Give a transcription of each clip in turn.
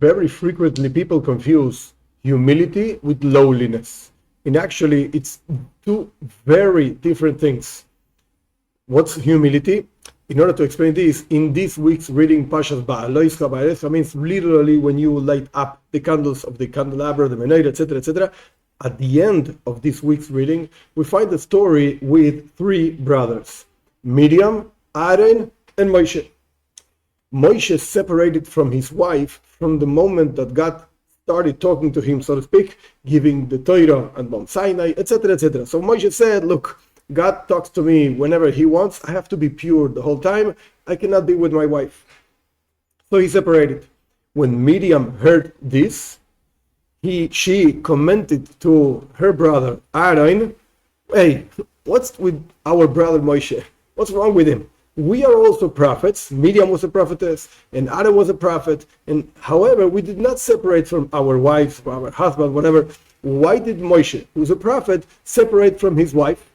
very frequently people confuse humility with lowliness. And actually, it's two very different things. What's humility? In order to explain this, in this week's reading, Parashat Behaalotcha means literally when you light up the candles of the candelabra, the Bnei, etc., etc. At the end of this week's reading, we find the story with three brothers, Miriam, Aaron, and Moshe. Moshe separated from his wife from the moment that God started talking to him, so to speak, giving the Torah and Mount Sinai, etc., etc. So Moshe said, look, God talks to me whenever he wants. I have to be pure the whole time. I cannot be with my wife. So he separated. When Miriam heard this, she commented to her brother Aaron, hey, what's with our brother Moshe? What's wrong with him? We are also prophets. Miriam was a prophetess, and Aaron was a prophet. And however, we did not separate from our wives, our husband, whatever. Why did Moshe, who's a prophet, separate from his wife?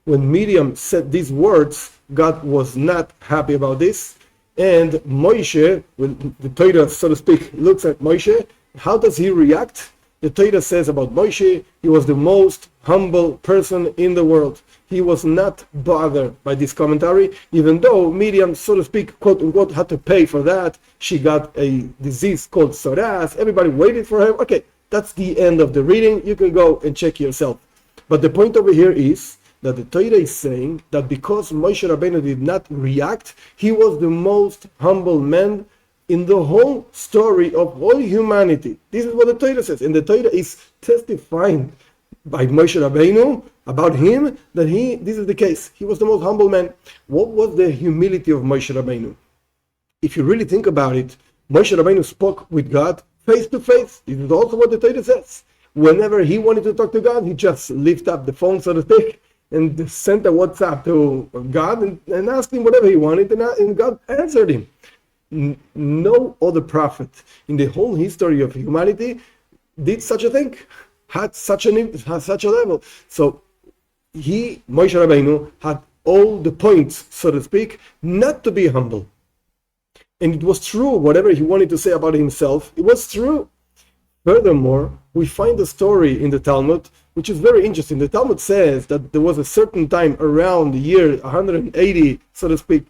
When Miriam said these words, God was not happy about this. And Moshe, when the Torah, so to speak, looks at Moshe, how does he react? The Torah says about Moshe, he was the most humble person in the world. He was not bothered by this commentary, even though Miriam, so to speak, quote unquote, had to pay for that. She got a disease called psoriasis. Everybody waited for her. Okay, that's the end of the reading. You can go and check yourself. But the point over here is that the Torah is saying that because Moshe Rabbeinu did not react, he was the most humble man in the whole story of all humanity. This is what the Torah says. And the Torah is testifying by Moshe Rabbeinu about him that this is the case. He was the most humble man. What was the humility of Moshe Rabbeinu? If you really think about it, Moshe Rabbeinu spoke with God face to face. This is also what the Torah says. Whenever he wanted to talk to God, he just lifted up the phone, so to speak, and sent a WhatsApp to God and asked him whatever he wanted, and God answered him. No other prophet in the whole history of humanity did such a thing, had such a level. So Moshe Rabbeinu, had all the points, so to speak, not to be humble. And it was true, whatever he wanted to say about himself, it was true. Furthermore, we find a story in the Talmud, which is very interesting. The Talmud says that there was a certain time around the year 180, so to speak,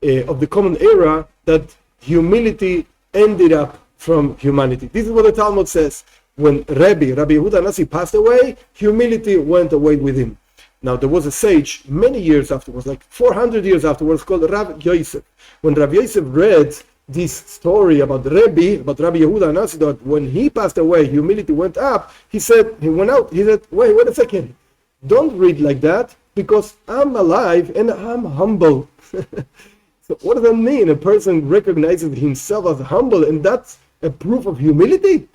of the Common Era, that humility ended up from humanity. This is what the Talmud says. When Rabbi Yehuda Nasi passed away, humility went away with him. Now, there was a sage many years afterwards, like 400 years afterwards, called Rav Yosef. When Rav Yosef read this story about Rabbi Yehuda Nasi, that when he passed away, humility went up, he said, wait a second. Don't read like that, because I'm alive and I'm humble. So what does that mean? A person recognizes himself as humble, and that's a proof of humility?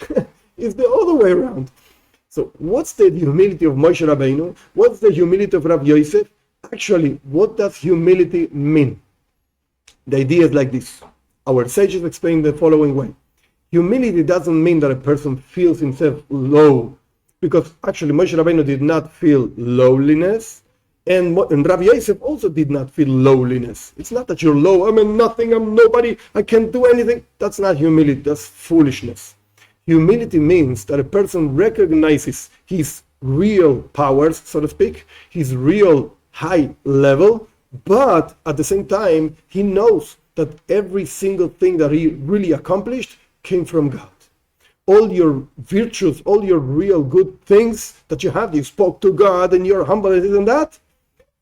It's the other way around. So what's the humility of Moshe Rabbeinu? What's the humility of Rav Yosef? Actually, what does humility mean? The idea is like this. Our sages explain the following way. Humility doesn't mean that a person feels himself low, because actually Moshe Rabbeinu did not feel lowliness, and Rav Yosef also did not feel lowliness. It's not that you're low, I'm nothing, I'm nobody, I can't do anything. That's not humility, that's foolishness. Humility means that a person recognizes his real powers, so to speak, his real high level, but at the same time, he knows that every single thing that he really accomplished came from God. All your virtues, all your real good things that you have, you spoke to God and you're humble and this and that.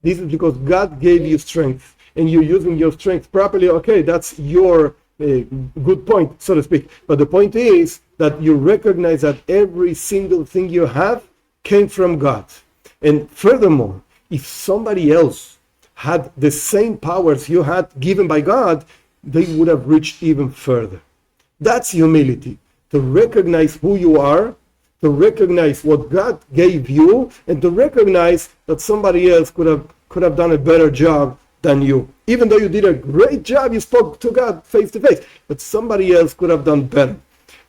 This is because God gave you strength and you're using your strength properly. Okay, that's your good point, so to speak. But the point is that you recognize that every single thing you have came from God. And furthermore, if somebody else had the same powers you had given by God, they would have reached even further. That's humility. To recognize who you are, to recognize what God gave you, and to recognize that somebody else could have done a better job than you. Even though you did a great job, you spoke to God face to face, but somebody else could have done better.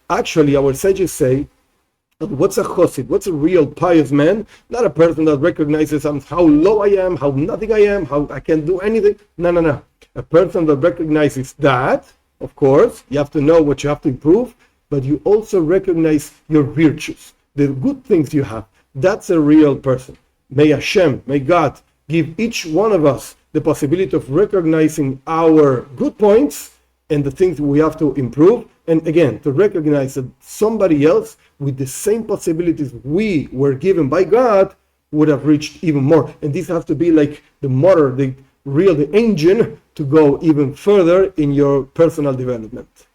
Actually, our sages say, what's a chosid? What's a real pious man? Not a person that recognizes how low I am, how nothing I am, how I can't do anything. No. A person that recognizes that, of course, you have to know what you have to improve, but you also recognize your virtues, the good things you have. That's a real person. May Hashem, may God give each one of us the possibility of recognizing our good points and the things we have to improve. And again, to recognize that somebody else with the same possibilities we were given by God would have reached even more. And this has to be like the motor, the engine to go even further in your personal development.